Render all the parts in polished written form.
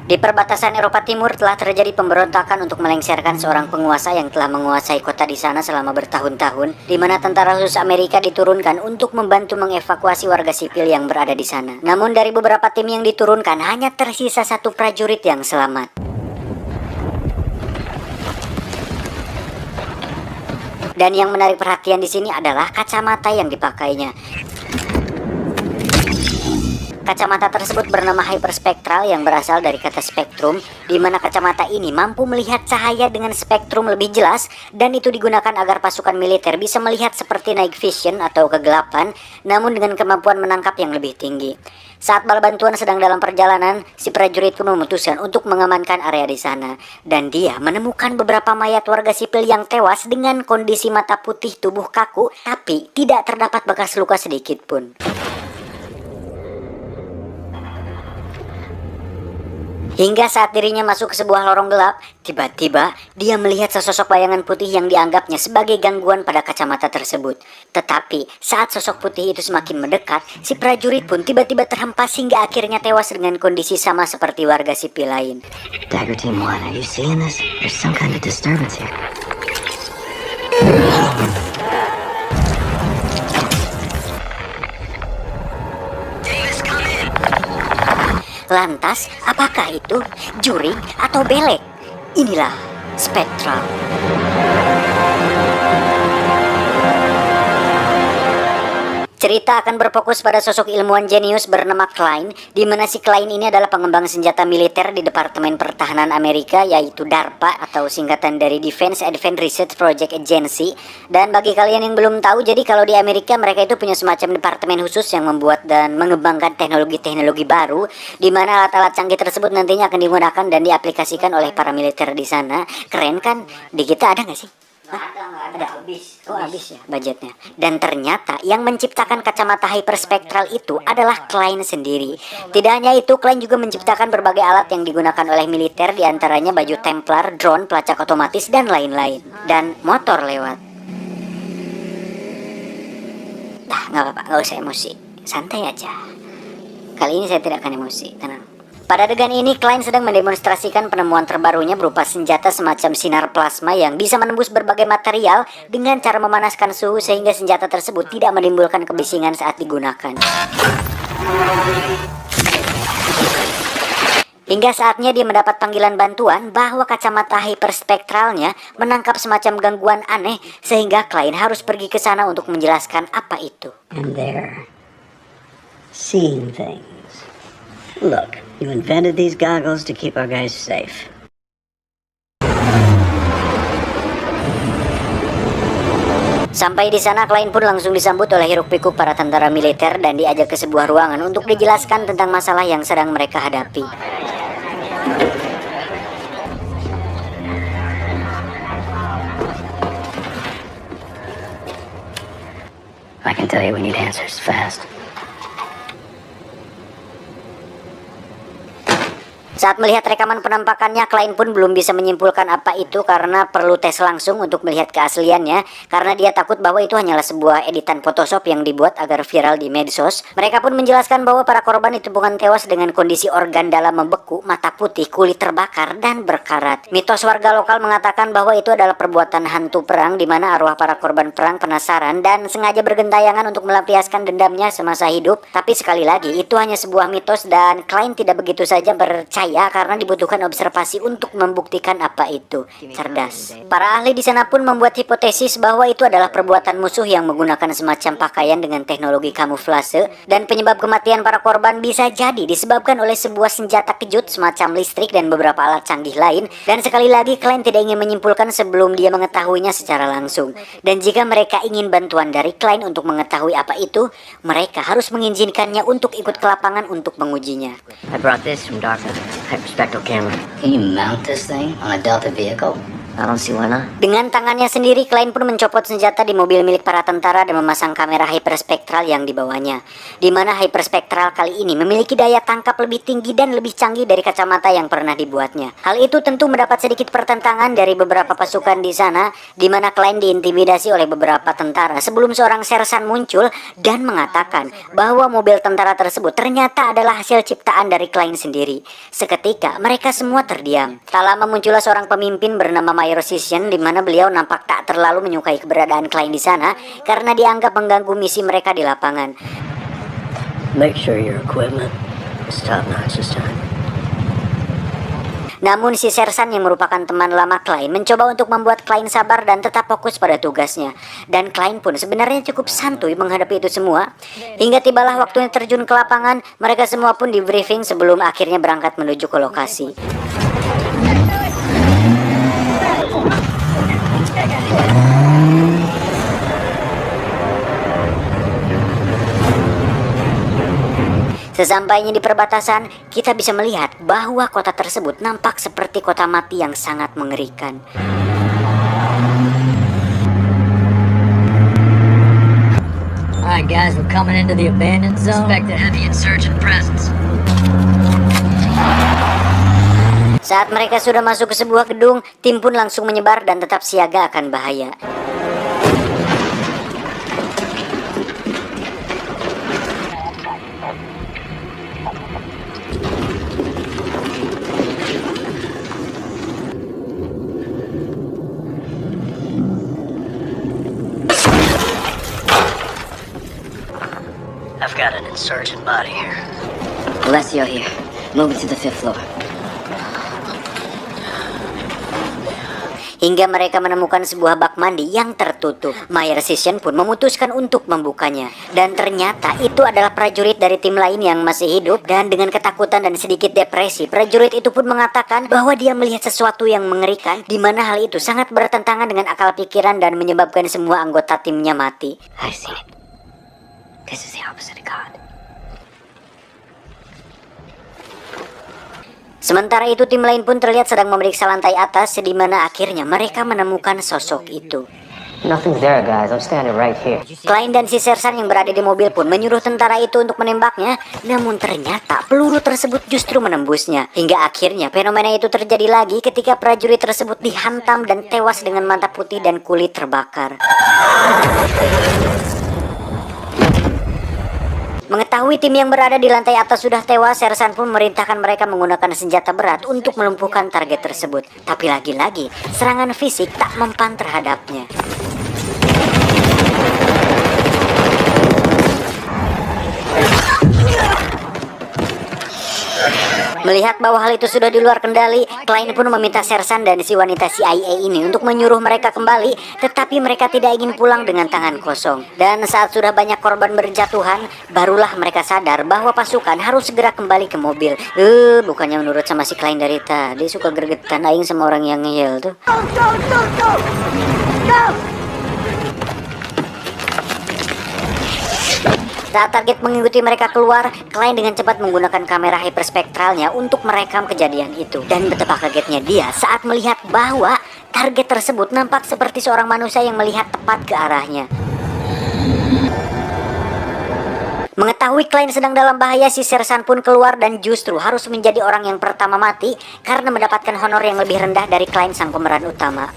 Di perbatasan Eropa Timur telah terjadi pemberontakan untuk melengsarkan seorang penguasa yang telah menguasai kota di sana selama bertahun-tahun, di mana tentara khusus Amerika diturunkan untuk membantu mengevakuasi warga sipil yang berada di sana. Namun dari beberapa tim yang diturunkan, hanya tersisa satu prajurit yang selamat. Dan yang menarik perhatian di sini adalah kacamata yang dipakainya. Kacamata tersebut bernama hyperspektral yang berasal dari kata spektrum, di mana kacamata ini mampu melihat cahaya dengan spektrum lebih jelas, dan itu digunakan agar pasukan militer bisa melihat seperti night vision atau kegelapan, namun dengan kemampuan menangkap yang lebih tinggi. Saat bala bantuan sedang dalam perjalanan, si prajurit pun memutuskan untuk mengamankan area di sana, dan dia menemukan beberapa mayat warga sipil yang tewas dengan kondisi mata putih, tubuh kaku, tapi tidak terdapat bekas luka sedikit pun. Hingga saat dirinya masuk ke sebuah lorong gelap, tiba-tiba dia melihat sesosok bayangan putih yang dianggapnya sebagai gangguan pada kacamata tersebut. Tetapi saat sosok putih itu semakin mendekat, si prajurit pun tiba-tiba terhempas hingga akhirnya tewas dengan kondisi sama seperti warga sipil lain. Dagger Team 1, are you seeing this? There's some kind of disturbance here. Lantas, apakah itu jurig atau belek? Inilah spektral. Cerita akan berfokus pada sosok ilmuwan jenius bernama Klein, di mana si Klein ini adalah pengembang senjata militer di Departemen Pertahanan Amerika, yaitu DARPA atau singkatan dari Defense Advanced Research Project Agency. Dan bagi kalian yang belum tahu, jadi kalau di Amerika mereka itu punya semacam departemen khusus yang membuat dan mengembangkan teknologi-teknologi baru, di mana alat-alat canggih tersebut nantinya akan digunakan dan diaplikasikan oleh para militer di sana. Keren kan? Di kita ada nggak sih? Ada. Oh, habis ya budgetnya. Dan ternyata yang menciptakan kacamata hyperspektral itu adalah Klein sendiri. Tidak hanya itu, Klein juga menciptakan berbagai alat yang digunakan oleh militer, diantaranya baju Templar, drone, pelacak otomatis, dan lain-lain. Dan motor lewat. Nah, nggak apa-apa, nggak usah emosi, santai aja. Kali ini saya tidak akan emosi, tenang. Pada adegan ini, Klein sedang mendemonstrasikan penemuan terbarunya berupa senjata semacam sinar plasma yang bisa menembus berbagai material dengan cara memanaskan suhu sehingga senjata tersebut tidak menimbulkan kebisingan saat digunakan. Hingga saatnya dia mendapat panggilan bantuan bahwa kacamata hyperspektralnya menangkap semacam gangguan aneh, sehingga Klein harus pergi ke sana untuk menjelaskan apa itu. And they're seeing things. Look, you invented these goggles to keep our guys safe. Sampai di sana, Klein pun langsung disambut oleh hiruk-pikuk para tentara militer dan diajak ke sebuah ruangan untuk dijelaskan tentang masalah yang sedang mereka hadapi. I can tell you we need answers fast. Saat melihat rekaman penampakannya, Klein pun belum bisa menyimpulkan apa itu karena perlu tes langsung untuk melihat keasliannya, karena dia takut bahwa itu hanyalah sebuah editan Photoshop yang dibuat agar viral di medsos. Mereka pun menjelaskan bahwa para korban itu bukan tewas dengan kondisi organ dalam membeku, mata putih, kulit terbakar, dan berkarat. Mitos warga lokal mengatakan bahwa itu adalah perbuatan hantu perang, di mana arwah para korban perang penasaran dan sengaja bergentayangan untuk melampiaskan dendamnya semasa hidup. Tapi sekali lagi, itu hanya sebuah mitos dan Klein tidak begitu saja percaya karena dibutuhkan observasi untuk membuktikan apa itu. Cerdas. Para ahli di sana pun membuat hipotesis bahwa itu adalah perbuatan musuh yang menggunakan semacam pakaian dengan teknologi kamuflase, dan penyebab kematian para korban bisa jadi disebabkan oleh sebuah senjata kejut semacam listrik dan beberapa alat canggih lain. Dan sekali lagi, Klein tidak ingin menyimpulkan sebelum dia mengetahuinya secara langsung. Dan jika mereka ingin bantuan dari Klein untuk mengetahui apa itu, mereka harus mengizinkannya untuk ikut ke lapangan untuk mengujinya. I brought this from DARPA. Hyperspectral camera. Can you mount this thing on a Delta vehicle? I don't see why not. Dengan tangannya sendiri, Klein pun mencopot senjata di mobil milik para tentara dan memasang kamera hyperspektral yang dibawanya. Di mana hyperspektral kali ini memiliki daya tangkap lebih tinggi dan lebih canggih dari kacamata yang pernah dibuatnya. Hal itu tentu mendapat sedikit pertentangan dari beberapa pasukan di sana, di mana Klein diintimidasi oleh beberapa tentara sebelum seorang sersan muncul dan mengatakan bahwa mobil tentara tersebut ternyata adalah hasil ciptaan dari Klein sendiri. Seketika mereka semua terdiam. Tak lama muncullah seorang pemimpin bernama Mayor Sission, di mana beliau nampak tak terlalu menyukai keberadaan Klein di sana karena dianggap mengganggu misi mereka di lapangan. Make sure your equipment is top notch this time. Namun si sersan yang merupakan teman lama Klein mencoba untuk membuat Klein sabar dan tetap fokus pada tugasnya. Dan Klein pun sebenarnya cukup santuy menghadapi itu semua. Hingga tibalah waktunya terjun ke lapangan, mereka semua pun di briefing sebelum akhirnya berangkat menuju ke lokasi. Sesampainya di perbatasan, kita bisa melihat bahwa kota tersebut nampak seperti kota mati yang sangat mengerikan. Alright guys, we're coming into the abandoned zone. Expect a heavy insurgent presence. Saat mereka sudah masuk ke sebuah gedung, tim pun langsung menyebar dan tetap siaga akan bahaya. I've got an insurgent body here. Alessio here. Moving to the 5th floor. Hingga mereka menemukan sebuah bak mandi yang tertutup. Mayor Sission pun memutuskan untuk membukanya. Dan ternyata itu adalah prajurit dari tim lain yang masih hidup. Dan dengan ketakutan dan sedikit depresi, prajurit itu pun mengatakan bahwa dia melihat sesuatu yang mengerikan, di mana hal itu sangat bertentangan dengan akal pikiran dan menyebabkan semua anggota timnya mati. I see it. This is the opposite of God. Sementara itu tim lain pun terlihat sedang memeriksa lantai atas, di mana akhirnya mereka menemukan sosok itu. Nothing's there, guys. I'm standing right here. Klein dan si sersan yang berada di mobil pun menyuruh tentara itu untuk menembaknya, namun ternyata peluru tersebut justru menembusnya. Hingga akhirnya fenomena itu terjadi lagi ketika prajurit tersebut dihantam dan tewas dengan mata putih dan kulit terbakar. Mengetahui tim yang berada di lantai atas sudah tewas, sersan pun memerintahkan mereka menggunakan senjata berat untuk melumpuhkan target tersebut. Tapi lagi-lagi, serangan fisik tak mempan terhadapnya. Melihat bahwa hal itu sudah di luar kendali, Klein pun meminta sersan dan si wanita CIA ini untuk menyuruh mereka kembali, tetapi mereka tidak ingin pulang dengan tangan kosong. Dan saat sudah banyak korban berjatuhan, barulah mereka sadar bahwa pasukan harus segera kembali ke mobil. Bukannya menurut sama si Klein dari tadi suka gregetan aing sama orang yang ngeyel tuh. Go! Saat target mengikuti mereka keluar, Klein dengan cepat menggunakan kamera hyperspektralnya untuk merekam kejadian itu. Dan betapa kagetnya dia saat melihat bahwa target tersebut nampak seperti seorang manusia yang melihat tepat ke arahnya. Mengetahui Klein sedang dalam bahaya, si sersan pun keluar dan justru harus menjadi orang yang pertama mati karena mendapatkan honor yang lebih rendah dari Klein sang pemeran utama.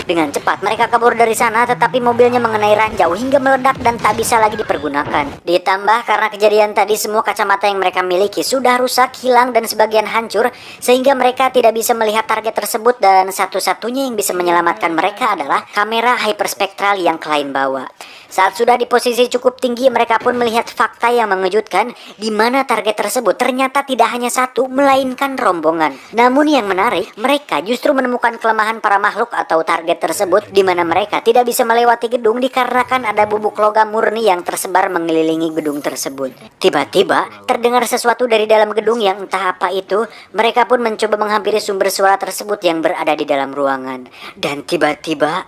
Dengan cepat mereka kabur dari sana, tetapi mobilnya mengenai ranjau hingga meledak dan tak bisa lagi dipergunakan. Ditambah karena kejadian tadi, semua kacamata yang mereka miliki sudah rusak, hilang dan sebagian hancur, sehingga mereka tidak bisa melihat target tersebut, dan satu-satunya yang bisa menyelamatkan mereka adalah kamera hyperspektral yang Klein bawa. Saat sudah di posisi cukup tinggi, mereka pun melihat fakta yang mengejutkan, di mana target tersebut ternyata tidak hanya satu, melainkan rombongan. Namun yang menarik, mereka justru menemukan kelemahan para makhluk atau target tersebut, di mana mereka tidak bisa melewati gedung dikarenakan ada bubuk logam murni yang tersebar mengelilingi gedung tersebut. Tiba-tiba, terdengar sesuatu dari dalam gedung yang entah apa itu. Mereka pun mencoba menghampiri sumber suara tersebut yang berada di dalam ruangan. Dan tiba-tiba,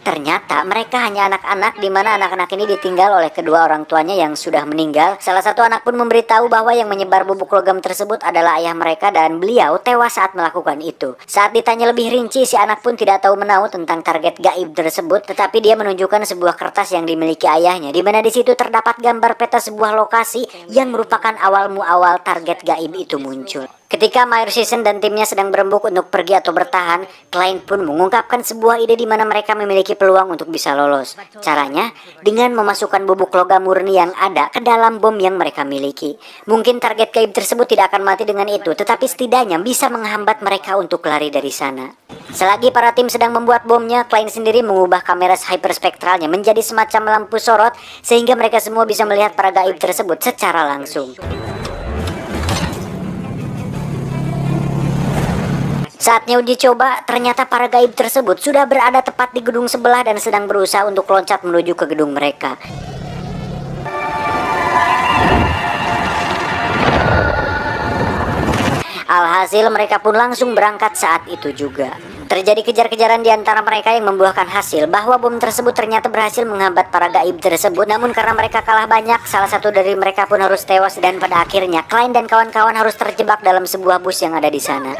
Ternyata mereka hanya anak-anak, di mana anak-anak ini ditinggal oleh kedua orang tuanya yang sudah meninggal. Salah satu anak pun memberitahu bahwa yang menyebar bubuk logam tersebut adalah ayah mereka dan beliau tewas saat melakukan itu. Saat ditanya lebih rinci, si anak pun tidak tahu menahu tentang target gaib tersebut, tetapi dia menunjukkan sebuah kertas yang dimiliki ayahnya, di mana di situ terdapat gambar peta sebuah lokasi yang merupakan awal muawal target gaib itu muncul. Ketika Mayor Season dan timnya sedang berembuk untuk pergi atau bertahan, Klein pun mengungkapkan sebuah ide di mana mereka memiliki peluang untuk bisa lolos. Caranya dengan memasukkan bubuk logam murni yang ada ke dalam bom yang mereka miliki. Mungkin target gaib tersebut tidak akan mati dengan itu, tetapi setidaknya bisa menghambat mereka untuk lari dari sana. Selagi para tim sedang membuat bomnya, Klein sendiri mengubah kamera hyperspektralnya menjadi semacam lampu sorot sehingga mereka semua bisa melihat para gaib tersebut secara langsung. Saatnya uji coba, ternyata para gaib tersebut sudah berada tepat di gedung sebelah dan sedang berusaha untuk loncat menuju ke gedung mereka. Alhasil mereka pun langsung berangkat saat itu juga. Terjadi kejar-kejaran di antara mereka yang membuahkan hasil bahwa bom tersebut ternyata berhasil menghambat para gaib tersebut. Namun karena mereka kalah banyak, salah satu dari mereka pun harus tewas dan pada akhirnya Klein dan kawan-kawan harus terjebak dalam sebuah bus yang ada di sana.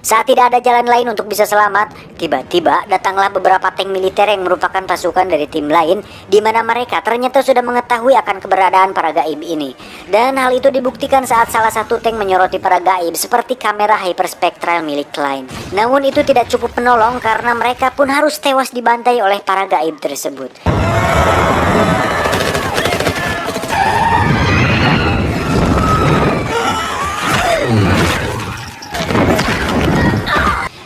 Saat tidak ada jalan lain untuk bisa selamat, tiba-tiba datanglah beberapa tank militer yang merupakan pasukan dari tim lain, di mana mereka ternyata sudah mengetahui akan keberadaan para gaib ini. Dan hal itu dibuktikan saat salah satu tank menyoroti para gaib seperti kamera hyperspektral milik Klein. Namun itu tidak cukup menolong karena mereka pun harus tewas dibantai oleh para gaib tersebut.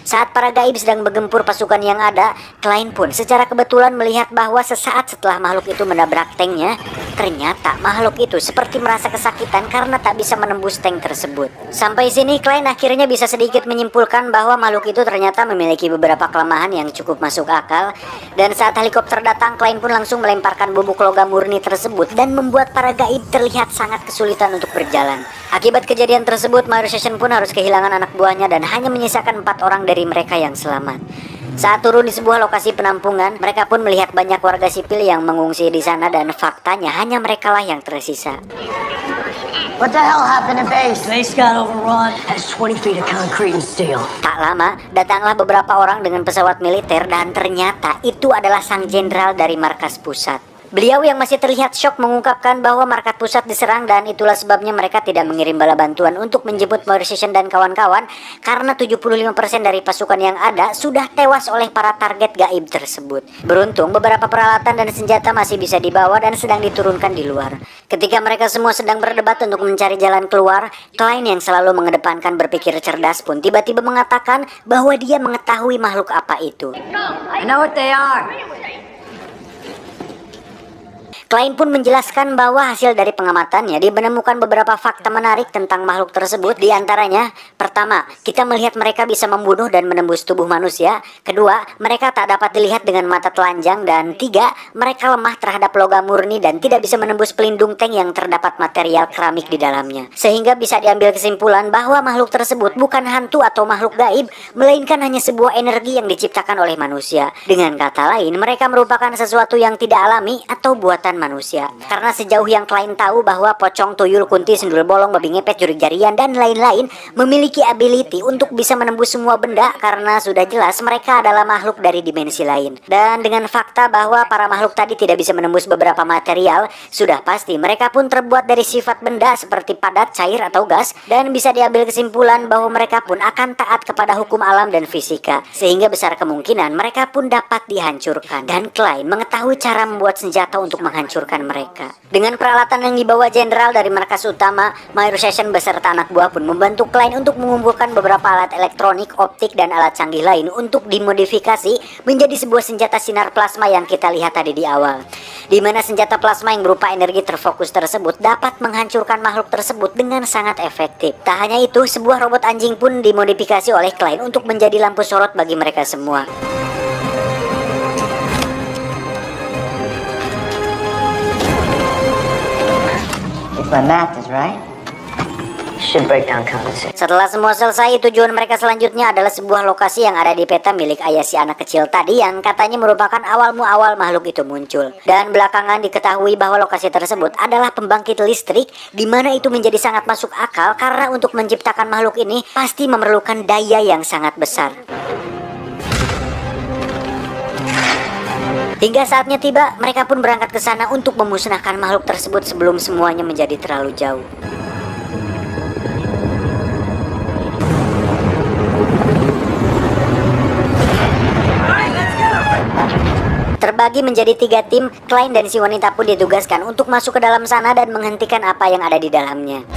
Saat para gaib sedang bergempur pasukan yang ada, Klein pun secara kebetulan melihat bahwa sesaat setelah makhluk itu menabrak tanknya, ternyata makhluk itu seperti merasa kesakitan karena tak bisa menembus tank tersebut. Sampai sini Klein akhirnya bisa sedikit menyimpulkan bahwa makhluk itu ternyata memiliki beberapa kelemahan yang cukup masuk akal. Dan saat helikopter datang, Klein pun langsung melemparkan bubuk logam murni tersebut dan membuat para gaib terlihat sangat kesulitan untuk berjalan. Akibat kejadian tersebut, Mayor Season pun harus kehilangan anak buahnya dan hanya menyisakan 4 orang dari mereka yang selamat. Saat turun di sebuah lokasi penampungan, mereka pun melihat banyak warga sipil yang mengungsi di sana dan faktanya hanya merekalah yang tersisa. What the hell happened to base? Base got overrun. Has 20 feet of concrete and steel. Tak lama, datanglah beberapa orang dengan pesawat militer dan ternyata itu adalah sang jenderal dari markas pusat. Beliau yang masih terlihat syok mengungkapkan bahwa markas pusat diserang dan itulah sebabnya mereka tidak mengirim bala bantuan untuk menjemput Mayor Season dan kawan-kawan karena 75% dari pasukan yang ada sudah tewas oleh para target gaib tersebut. Beruntung beberapa peralatan dan senjata masih bisa dibawa dan sedang diturunkan di luar. Ketika mereka semua sedang berdebat untuk mencari jalan keluar, Klein yang selalu mengedepankan berpikir cerdas pun tiba-tiba mengatakan bahwa dia mengetahui makhluk apa itu. I know what they are. Klein pun menjelaskan bahwa hasil dari pengamatannya dia menemukan beberapa fakta menarik tentang makhluk tersebut. Di antaranya, pertama, kita melihat mereka bisa membunuh dan menembus tubuh manusia. Kedua, mereka tak dapat dilihat dengan mata telanjang. Dan tiga, mereka lemah terhadap logam murni dan tidak bisa menembus pelindung tank yang terdapat material keramik di dalamnya. Sehingga bisa diambil kesimpulan bahwa makhluk tersebut bukan hantu atau makhluk gaib, melainkan hanya sebuah energi yang diciptakan oleh manusia. Dengan kata lain, mereka merupakan sesuatu yang tidak alami atau buatan manusia. Karena sejauh yang Klein tahu bahwa pocong, tuyul, kunti, sendul bolong, babi ngepet, jurik jarian, dan lain-lain memiliki ability untuk bisa menembus semua benda karena sudah jelas mereka adalah makhluk dari dimensi lain. Dan dengan fakta bahwa para makhluk tadi tidak bisa menembus beberapa material, sudah pasti mereka pun terbuat dari sifat benda seperti padat, cair, atau gas, dan bisa diambil kesimpulan bahwa mereka pun akan taat kepada hukum alam dan fisika, sehingga besar kemungkinan mereka pun dapat dihancurkan. Dan Klein mengetahui cara membuat senjata untuk menghancurkan mereka. Dengan peralatan yang dibawa jenderal dari markas utama, Mayor Season beserta anak buah pun membantu Klein untuk mengumpulkan beberapa alat elektronik, optik, dan alat canggih lain untuk dimodifikasi menjadi sebuah senjata sinar plasma yang kita lihat tadi di awal. Di mana senjata plasma yang berupa energi terfokus tersebut dapat menghancurkan makhluk tersebut dengan sangat efektif. Tak hanya itu, sebuah robot anjing pun dimodifikasi oleh Klein untuk menjadi lampu sorot bagi mereka semua. My math is right. Should break down condensate. Setelah semua selesai, tujuan mereka selanjutnya adalah sebuah lokasi yang ada di peta milik ayah si anak kecil tadi yang katanya merupakan awal makhluk itu muncul. Dan belakangan diketahui bahwa lokasi tersebut adalah pembangkit listrik, di mana itu menjadi sangat masuk akal karena untuk menciptakan makhluk ini pasti memerlukan daya yang sangat besar. Hingga saatnya tiba, mereka pun berangkat ke sana untuk memusnahkan makhluk tersebut sebelum semuanya menjadi terlalu jauh. Terbagi menjadi 3 tim, Klein dan si wanita pun ditugaskan untuk masuk ke dalam sana dan menghentikan apa yang ada di dalamnya.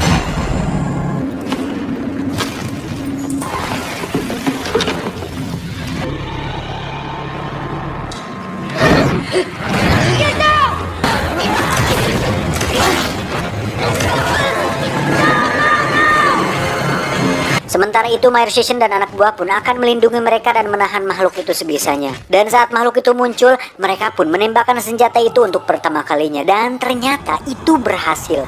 Sementara itu, Mayor Session dan anak buah pun akan melindungi mereka dan menahan makhluk itu sebisanya. Dan saat makhluk itu muncul, mereka pun menembakkan senjata itu untuk pertama kalinya. Dan ternyata itu berhasil.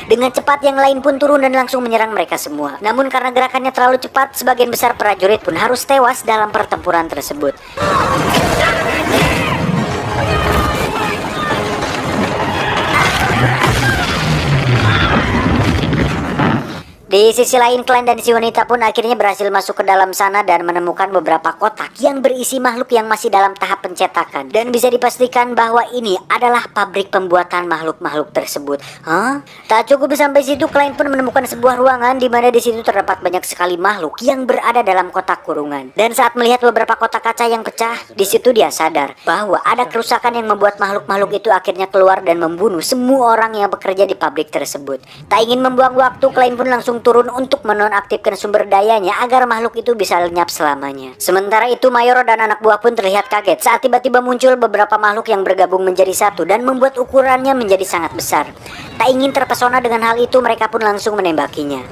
Dengan cepat yang lain pun turun dan langsung menyerang mereka semua. Namun karena gerakannya terlalu cepat, sebagian besar prajurit pun harus tewas dalam pertempuran tersebut. Di sisi lain, Klein dan si wanita pun akhirnya berhasil masuk ke dalam sana dan menemukan beberapa kotak yang berisi makhluk yang masih dalam tahap pencetakan. Dan bisa dipastikan bahwa ini adalah pabrik pembuatan makhluk-makhluk tersebut. Hah? Tak cukup sampai situ, Klein pun menemukan sebuah ruangan di mana di situ terdapat banyak sekali makhluk yang berada dalam kotak kurungan. Dan saat melihat beberapa kotak kaca yang pecah, di situ dia sadar bahwa ada kerusakan yang membuat makhluk-makhluk itu akhirnya keluar dan membunuh semua orang yang bekerja di pabrik tersebut. Tak ingin membuang waktu, Klein pun langsung turun untuk menonaktifkan sumber dayanya agar makhluk itu bisa lenyap selamanya. Sementara itu, Mayor dan anak buah pun terlihat kaget saat tiba-tiba muncul beberapa makhluk yang bergabung menjadi satu dan membuat ukurannya menjadi sangat besar. Tak ingin terpesona dengan hal itu, mereka pun langsung menembakinya.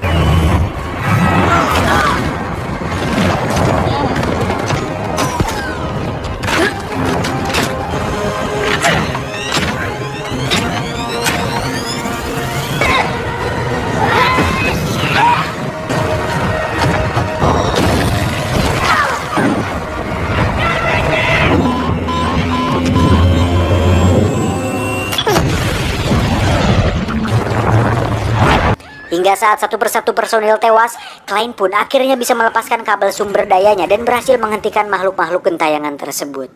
Hingga saat satu persatu personil tewas, Klein pun akhirnya bisa melepaskan kabel sumber dayanya dan berhasil menghentikan makhluk-makhluk gentayangan tersebut.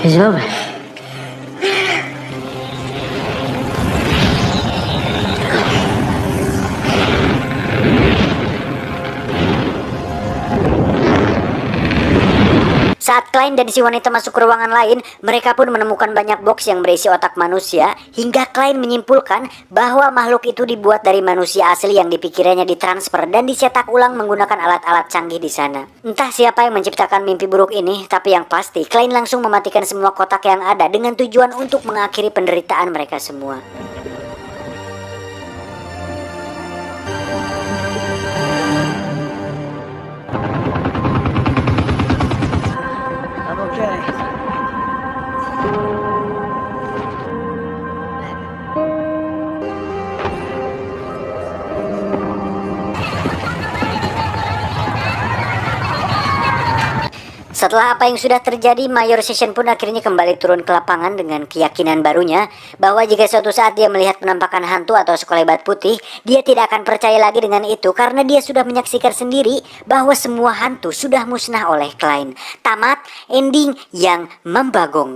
It's over. Saat Klein dan si wanita masuk ke ruangan lain, mereka pun menemukan banyak box yang berisi otak manusia, hingga Klein menyimpulkan bahwa makhluk itu dibuat dari manusia asli yang dipikirnya ditransfer dan dicetak ulang menggunakan alat-alat canggih di sana. Entah siapa yang menciptakan mimpi buruk ini, tapi yang pasti Klein langsung mematikan semua kotak yang ada dengan tujuan untuk mengakhiri penderitaan mereka semua. Setelah apa yang sudah terjadi, Mayor Session pun akhirnya kembali turun ke lapangan dengan keyakinan barunya bahwa jika suatu saat dia melihat penampakan hantu atau sekelebat putih, dia tidak akan percaya lagi dengan itu karena dia sudah menyaksikan sendiri bahwa semua hantu sudah musnah oleh Klein. Tamat, ending yang membagongkan.